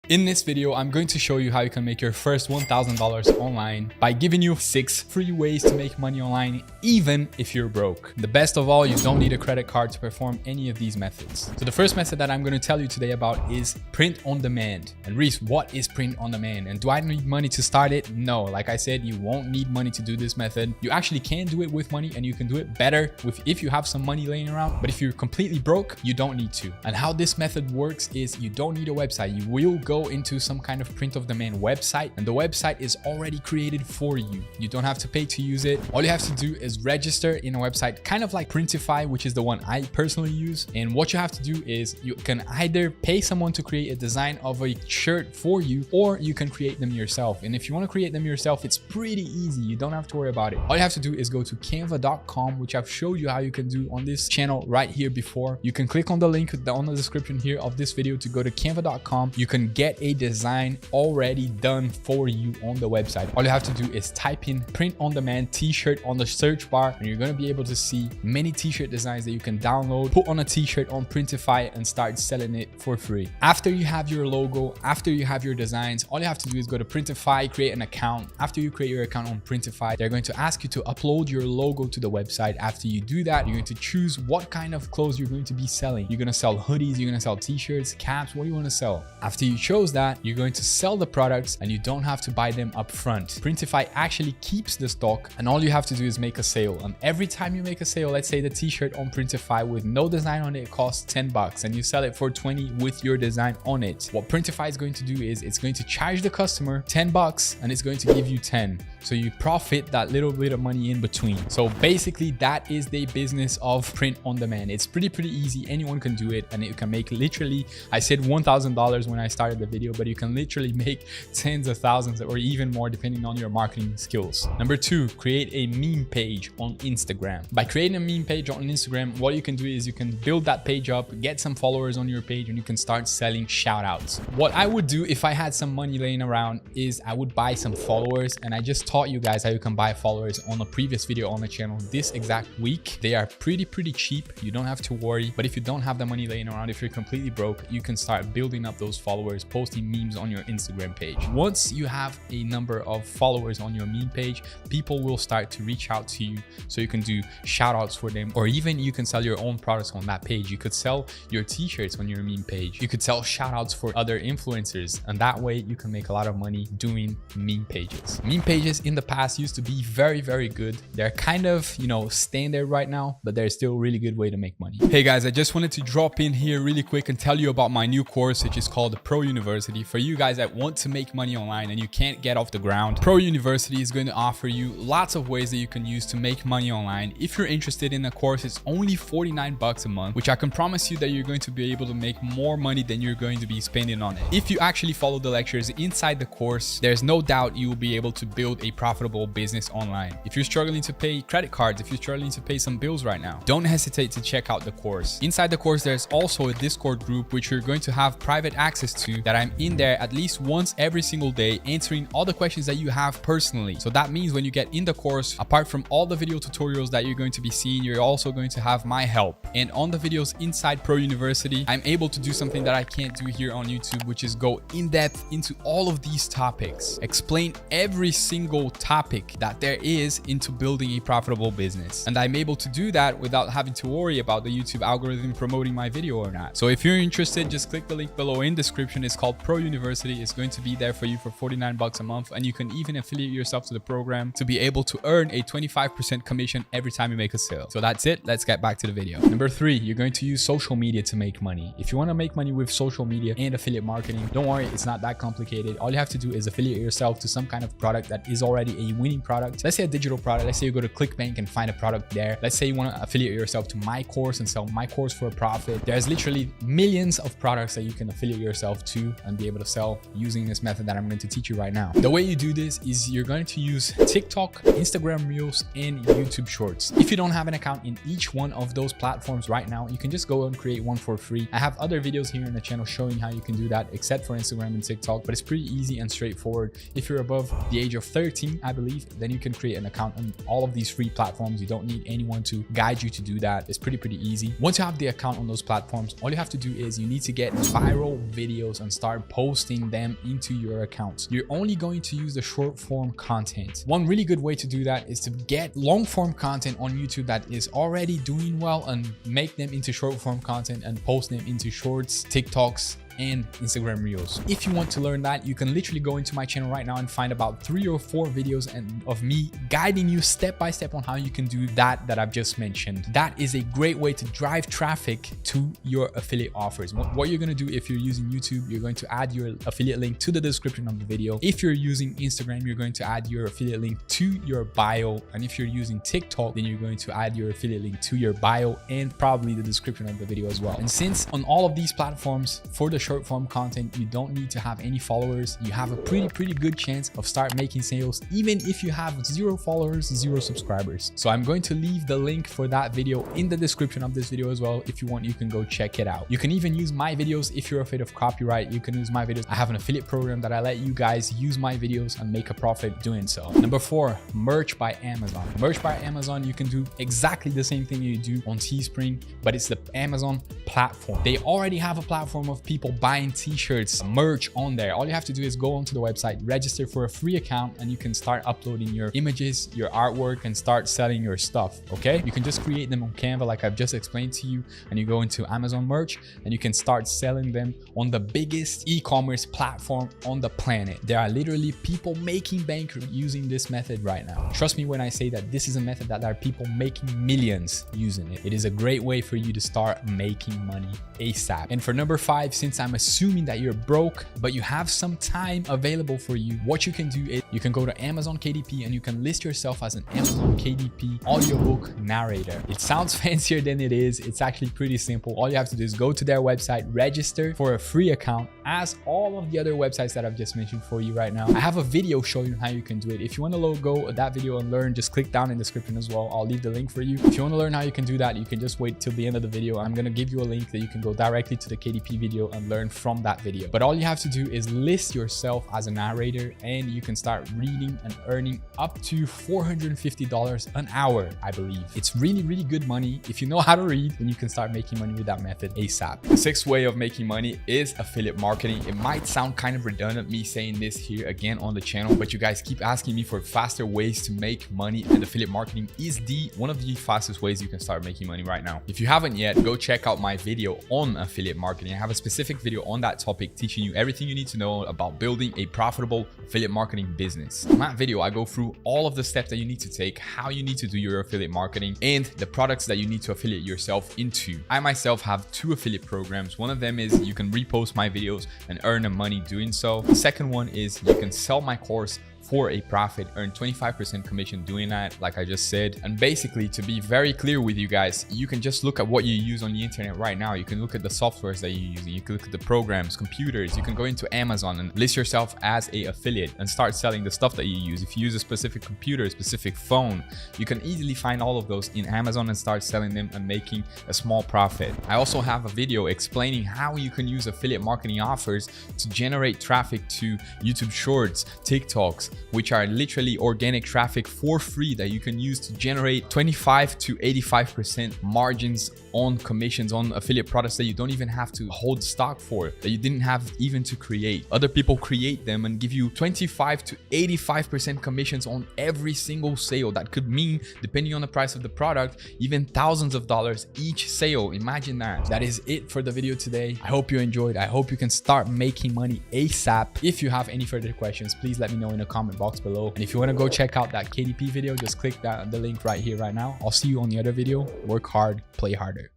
In this video, I'm going to show you how you can make your first $1,000 online by giving you 6 free ways to make money online, even if you're broke. The best of all, you don't need a credit card to perform any of these methods. So the first method that I'm going to tell you today about is print on demand. And Reese, what is print on demand? And do I need money to start it? No, like I said, you won't need money to do this method. You actually can do it with money, and you can do it better if you have some money laying around. But if you're completely broke, you don't need to. And how this method works is you don't need a website. You will go into some kind of print of demand website, and the website is already created for you. You don't have to pay to use it. All you have to do is register in a website, kind of like Printify, which is the one I personally use. And what you have to do is you can either pay someone to create a design of a shirt for you, or you can create them yourself. And if you want to create them yourself, it's pretty easy. You don't have to worry about it. All you have to do is go to canva.com, which I've showed you how you can do on this channel right here before. You can click on the link on the description here of this video to go to canva.com. You can get a design already done for you on the website. All you have to do is type in print on demand t-shirt on the search bar, and you're going to be able to see many t-shirt designs that you can download, put on a t-shirt on Printify, and start selling it for free. After you have your logo, after you have your designs, all you have to do is go to Printify, create an account. After you create your account on Printify, they're going to ask you to upload your logo to the website. After you do that, you're going to choose what kind of clothes you're going to be selling. You're going to sell hoodies, you're going to sell t-shirts, caps, what do you want to sell? After you chose that, you're going to sell the products, and you don't have to buy them up front. Printify actually keeps the stock, and all you have to do is make a sale. And every time you make a sale, let's say the t-shirt on Printify with no design on it costs 10 bucks, and you sell it for 20 with your design on it. What Printify is going to do is it's going to charge the customer 10 bucks, and it's going to give you 10. So you profit that little bit of money in between. So basically that is the business of print on demand. It's pretty easy. Anyone can do it, and you can make literally, I said $1,000 when I started the video, but you can literally make tens of thousands or even more depending on your marketing skills. Number 2, create a meme page on Instagram. By creating a meme page on Instagram, what you can do is you can build that page up, get some followers on your page, and you can start selling shout outs. What I would do if I had some money laying around is I would buy some followers, and I just taught you guys how you can buy followers on a previous video on the channel this exact week. They are pretty cheap. You don't have to worry. But if you don't have the money laying around, if you're completely broke, you can start building up those followers, posting memes on your Instagram page. Once you have a number of followers on your meme page, people will start to reach out to you, so you can do shout outs for them, or even you can sell your own products on that page. You could sell your t-shirts on your meme page. You could sell shout outs for other influencers, and that way you can make a lot of money doing meme pages. Meme pages in the past used to be very good. They're kind of, staying there right now, but they're still a really good way to make money. Hey guys, I just wanted to drop in here really quick and tell you about my new course, which is called Pro University. For you guys that want to make money online and you can't get off the ground, Pro University is going to offer you lots of ways that you can use to make money online. If you're interested in the course, it's only 49 bucks a month, which I can promise you that you're going to be able to make more money than you're going to be spending on it. If you actually follow the lectures inside the course, there's no doubt you will be able to build a profitable business online. If you're struggling to pay credit cards, if you're struggling to pay some bills right now, don't hesitate to check out the course. Inside the course, there's also a Discord group which you're going to have private access to, that I'm in there at least once every single day answering all the questions that you have personally. So that means when you get in the course, apart from all the video tutorials that you're going to be seeing, you're also going to have my help. And on the videos inside Pro University, I'm able to do something that I can't do here on YouTube, which is go in depth into all of these topics, explain every single topic that there is into building a profitable business. And I'm able to do that without having to worry about the YouTube algorithm promoting my video or not. So if you're interested, just click the link below in description. It's called Pro University. It's going to be there for you for 49 bucks a month, and you can even affiliate yourself to the program to be able to earn a 25% commission every time you make a sale. So that's it. Let's get back to the video. Number 3, you're going to use social media to make money. If you want to make money with social media and affiliate marketing, don't worry, it's not that complicated. All you have to do is affiliate yourself to some kind of product that is already a winning product. Let's say a digital product. Let's say you go to ClickBank and find a product there. Let's say you want to affiliate yourself to my course and sell my course for a profit. There's literally millions of products that you can affiliate yourself to and be able to sell using this method that I'm going to teach you right now. The way you do this is you're going to use TikTok, Instagram Reels, and YouTube Shorts. If you don't have an account in each one of those platforms right now, you can just go and create one for free. I have other videos here in the channel showing how you can do that, except for Instagram and TikTok, but it's pretty easy and straightforward. If you're above the age of 13, I believe, then you can create an account on all of these free platforms. You don't need anyone to guide you to do that. It's pretty easy. Once you have the account on those platforms, all you have to do is you need to get viral videos and start posting them into your accounts. You're only going to use the short form content. One really good way to do that is to get long form content on YouTube that is already doing well and make them into short form content and post them into shorts, TikToks, and Instagram Reels. If you want to learn that, you can literally go into my channel right now and find about 3 or 4 videos of me guiding you step by step on how you can do that I've just mentioned. That is a great way to drive traffic to your affiliate offers. What you're going to do if you're using YouTube, you're going to add your affiliate link to the description of the video. If you're using Instagram, you're going to add your affiliate link to your bio. And if you're using TikTok, then you're going to add your affiliate link to your bio and probably the description of the video as well. And since on all of these platforms, for the short form content, you don't need to have any followers, you have a pretty good chance of start making sales even if you have 0 followers, 0 subscribers. So I'm going to leave the link for that video in the description of this video as well. If you want, you can go check it out. You can even use my videos if you're afraid of copyright. You can use my videos. I have an affiliate program that I let you guys use my videos and make a profit doing so. Number 4, merch by Amazon. Merch by Amazon, you can do exactly the same thing you do on Teespring, but it's the Amazon platform. They already have a platform of people buying t-shirts, merch on there. All you have to do is go onto the website, register for a free account, and you can start uploading your images, your artwork, and start selling your stuff. Okay, you can just create them on Canva like I've just explained to you, and you go into Amazon merch and you can start selling them on the biggest e-commerce platform on the planet. There are literally people making bank using this method right now. Trust me when I say that this is a method that there are people making millions using it. It is a great way for you to start making money ASAP. And for number 5, since I'm assuming that you're broke, but you have some time available for you, what you can do is you can go to Amazon KDP and you can list yourself as an Amazon KDP audiobook narrator. It sounds fancier than it is. It's actually pretty simple. All you have to do is go to their website, register for a free account, as all of the other websites that I've just mentioned for you right now. I have a video showing you how you can do it. If you want to go that video and learn, just click down in the description as well. I'll leave the link for you. If you want to learn how you can do that, you can just wait till the end of the video. I'm going to give you a link that you can go directly to the KDP video and learn from that video. But all you have to do is list yourself as a narrator and you can start reading and earning up to $450 an hour, I believe. It's really good money. If you know how to read, then you can start making money with that method ASAP. The 6th way of making money is affiliate marketing. It might sound kind of redundant me saying this here again on the channel, but you guys keep asking me for faster ways to make money, and affiliate marketing is one of the fastest ways you can start making money right now. If you haven't yet, go check out my video on affiliate marketing. I have a specific video on that topic teaching you everything you need to know about building a profitable affiliate marketing business. In that video, I go through all of the steps that you need to take, how you need to do your affiliate marketing, and the products that you need to affiliate yourself into. I myself have 2 affiliate programs. One of them is you can repost my videos and earn money doing so. The second one is you can sell my course for a profit, earn 25% commission doing that, like I just said. And basically, to be very clear with you guys, you can just look at what you use on the internet right now. You can look at the softwares that you're using. You can look at the programs, computers. You can go into Amazon and list yourself as a affiliate and start selling the stuff that you use. If you use a specific computer, a specific phone, you can easily find all of those in Amazon and start selling them and making a small profit. I also have a video explaining how you can use affiliate marketing offers to generate traffic to YouTube Shorts, TikToks, which are literally organic traffic for free that you can use to generate 25 to 85% margins on commissions on affiliate products that you don't even have to hold stock for, that you didn't have even to create. Other people create them and give you 25 to 85% commissions on every single sale. That could mean, depending on the price of the product, even thousands of dollars each sale. Imagine that. That is it for the video today. I hope you enjoyed. I hope you can start making money ASAP. If you have any further questions, please let me know in the comment box below. And if you want to go check out that KDP video, just click the link right here, right now. I'll see you on the other video. Work hard, play harder.